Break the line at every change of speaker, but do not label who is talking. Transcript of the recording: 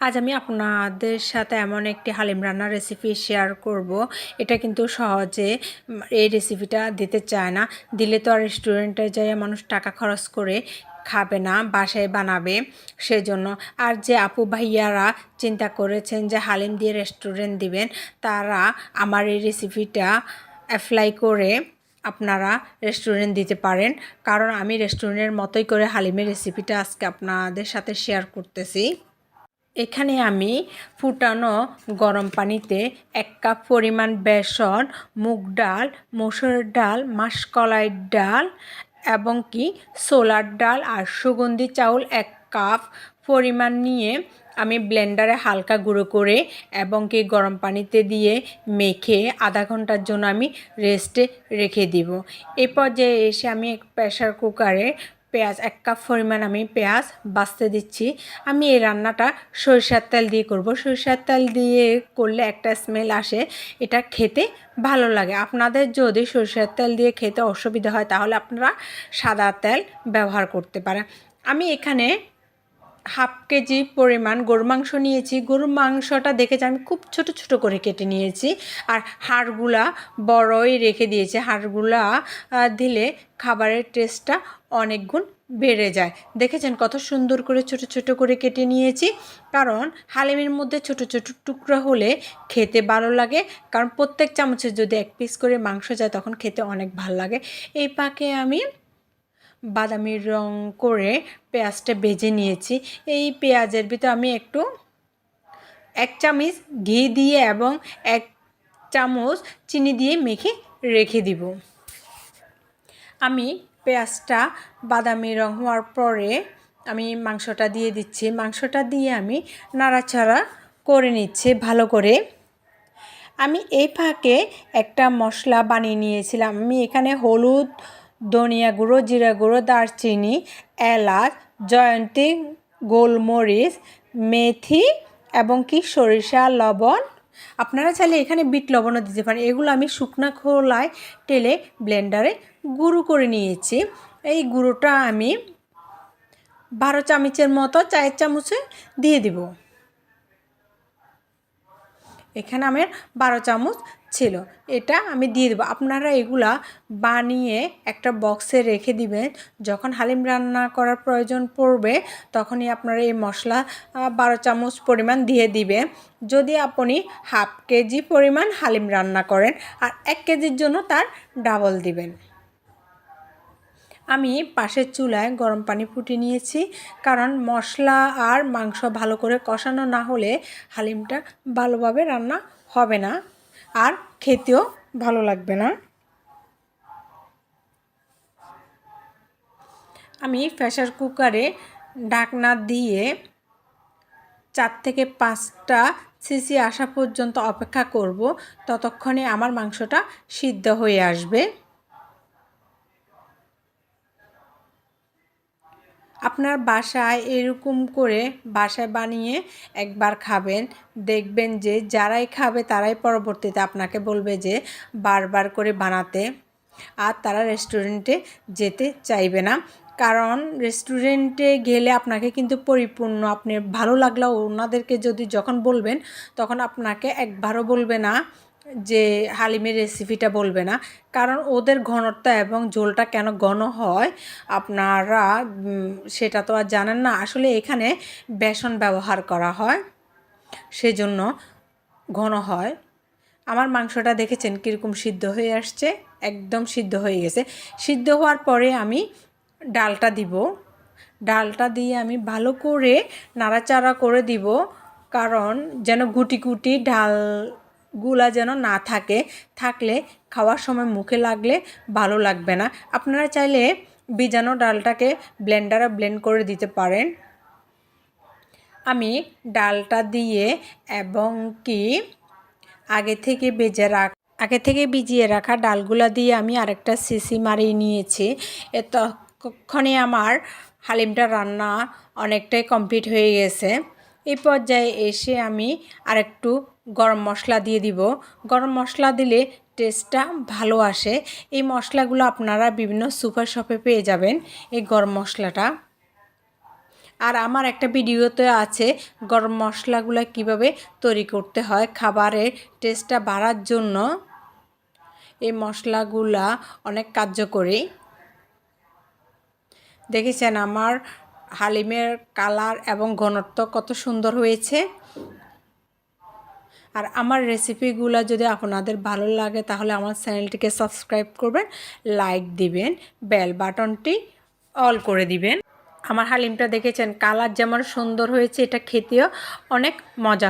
আজ আমি আপনাদের সাথে এমন একটি হালিম রান্নার রেসিপি শেয়ার করব। এটা কিন্তু সহজে এই রেসিপিটা দিতে চায় না, দিলে তো আর রেস্টুরেন্টে যায় মানুষ টাকা খরচ করে খাবে না, বাসায় বানাবে সেজন্য। আর যে আপু ভাইয়ারা চিন্তা করেছেন যে হালিম দিয়ে রেস্টুরেন্ট দিবেন, তারা আমার এই রেসিপিটা অ্যাপ্লাই করে আপনারা রেস্টুরেন্ট দিতে পারেন। কারণ আমি রেস্টুরেন্টের মতোই করে হালিমের রেসিপিটা আজকে আপনাদের সাথে শেয়ার করতেছি। এখানে আমি ফুটানো গরম পানিতে 1 কাপ পরিমাণ বেসন, মুগ ডাল, মসুর ডাল, মাসকলাই ডাল এবং কি ছোলার ডাল আর সুগন্ধি চাউল 1 কাপ পরিমাণ নিয়ে আমি ব্লেন্ডারে হালকা গুঁড়ো করে এবং কি গরম পানিতে দিয়ে মেখে আধা ঘন্টার জন্য আমি রেস্টে রেখে দিব। এই পর্যায়ে এসে আমি প্রেসার কুকারে পেঁয়াজ 1 কাপ পরিমাণ আমি পেঁয়াজ বাছতে দিচ্ছি। আমি এই রান্নাটা সরিষার তেল দিয়ে করব। সরিষার তেল দিয়ে করলে একটা স্মেল আসে, এটা খেতে ভালো লাগে। আপনাদের যদি সরিষার তেল দিয়ে খেতে অসুবিধা হয় তাহলে আপনারা সাদা তেল ব্যবহার করতে পারেন। আমি এখানে হাফ কেজি পরিমাণ গরু মাংস নিয়েছি। গরুর মাংসটা দেখেছি আমি খুব ছোট ছোট করে কেটে নিয়েছি, আর হাড়গুলা বড়ই রেখে দিয়েছি। হাড়গুলা দিলে খাবারের টেস্টটা অনেক গুণ বেড়ে যায়। দেখেছেন কত সুন্দর করে ছোট ছোট করে কেটে নিয়েছি, কারণ হালিমের মধ্যে ছোট ছোট টুকরা হলে খেতে ভালো লাগে। কারণ প্রত্যেক চামচে যদি 1 পিস করে মাংস যায় তখন খেতে অনেক ভালো লাগে। এই পাকে আমি বাদামি রং করে পেঁয়াজটা ভেজে নিয়েছি। এই পেঁয়াজের ভিতর আমি একটু 1 চামচ ঘি দিয়ে এবং 1 চামচ চিনি দিয়ে মেখে রেখে দিব। আমি পেঁয়াজটা বাদামি রং হওয়ার পরে আমি মাংসটা দিয়ে দিচ্ছি। মাংসটা দিয়ে আমি নাড়াচাড়া করে নিচ্ছি ভালো করে। আমি এই ফাঁকে একটা মশলা বানিয়ে নিয়েছিলাম। আমি এখানে হলুদ, ধনিয়া গুঁড়ো, জিরা গুঁড়ো, দারচিনি, এলাচ, জয়ন্তী, গোলমরিচ, মেথি এবং কি সরিষা, লবণ, আপনারা চাইলে এখানে বিট লবণও দিতে পারেন। এগুলো আমি শুকনো খোলায় টেলে ব্লেন্ডারে গুঁড়ো করে নিয়েছি। এই গুঁড়োটা আমি 12 চামচের মতো চায়ের চামচে দিয়ে দিব। এখানে আমার 12 চামচ ছিল, এটা আমি দিয়ে দেবো। আপনারা এগুলা বানিয়ে একটা বক্সে রেখে দিবেন। যখন হালিম রান্না করার প্রয়োজন পড়বে তখনই আপনারা এই মশলা 12 চামচ পরিমাণ দিয়ে দিবেন। যদি আপনি হাফ কেজি পরিমাণ হালিম রান্না করেন আর 1 কেজির জন্য তার ডাবল দিবেন। আমি পাশের চুলায় গরম পানি ফুটিয়ে নিয়েছি, কারণ মশলা আর মাংস ভালো করে কষানো না হলে হালিমটা ভালোভাবে রান্না হবে না আর খেতেও ভালো লাগবে না। আমি প্রেসার কুকারে ঢাকনা দিয়ে 4 থেকে 5টা সিসি আসা পর্যন্ত অপেক্ষা করব। ততক্ষণে আমার মাংসটা সিদ্ধ হয়ে আসবে। আপনার বাসায় এরকম করে বাসায় বানিয়ে একবার খাবেন, দেখবেন যে যারাই খাবে তারাই পরবর্তীতে আপনাকে বলবে যে বারবার করে বানাতে, আর তারা রেস্টুরেন্টে যেতে চাইবে না। কারণ রেস্টুরেন্টে গেলে আপনাকে কিন্তু পরিপূর্ণ, আপনি ভালো লাগলেও ওনাদেরকে যদি যখন বলবেন তখন আপনাকে একবারও বলবে না যে হালিমের রেসিপিটা বলবে না। কারণ ওদের ঘনত্ব এবং ঝোলটা কেন ঘন হয় আপনারা সেটা তো আর জানেন না। আসলে এখানে বেসন ব্যবহার করা হয়, সেজন্য ঘন হয়। আমার মাংসটা দেখেছেন কীরকম সিদ্ধ হয়ে আসছে, একদম সিদ্ধ হয়ে গেছে। সিদ্ধ হওয়ার পরে আমি ডালটা দিব। ডালটা দিয়ে আমি ভালো করে নাড়াচাড়া করে দিব, কারণ যেন গুটি গুটি ডালগুলা যেন না থাকে, থাকলে খাওয়ার সময় মুখে লাগলে ভালো লাগবে না। আপনারা চাইলে ভিজানো ডালটাকে ব্লেন্ডারে ব্লেন্ড করে দিতে পারেন। আমি ডালটা দিয়ে এবং কি আগে থেকে ভিজিয়ে রাখা ডালগুলা দিয়ে আমি আরেকটা সিসি মারিয়ে নিয়েছি। ততক্ষণে আমার হালিমটা রান্না অনেকটাই কমপ্লিট হয়ে গেছে। এই পর্যায়ে এসে আমি আরেকটু গরম মশলা দিয়ে দিব। গরম মশলা দিলে টেস্টটা ভালো আসে। এই মশলাগুলো আপনারা বিভিন্ন সুপার শপে পেয়ে যাবেন। এই গরম মশলাটা আর আমার একটা ভিডিওতে আছে গরম মশলাগুলো কিভাবে তৈরি করতে হয় খাবারের টেস্টটা বাড়ার জন্য। এই মশলাগুলা অনেক কার্যকরী। দেখেছেন আমার হালিমের কালার এবং ঘনত্ব কত সুন্দর হয়েছে। আর আমার রেসিপিগুলো যদি আপনাদের ভালো লাগে তাহলে আমার চ্যানেলটিকে সাবস্ক্রাইব করবেন, লাইক দিবেন, বেল বাটনটি অল করে দিবেন। আমার হালিমটা দেখেছেন কালার যেমন সুন্দর হয়েছে, এটা খেতেও অনেক মজা।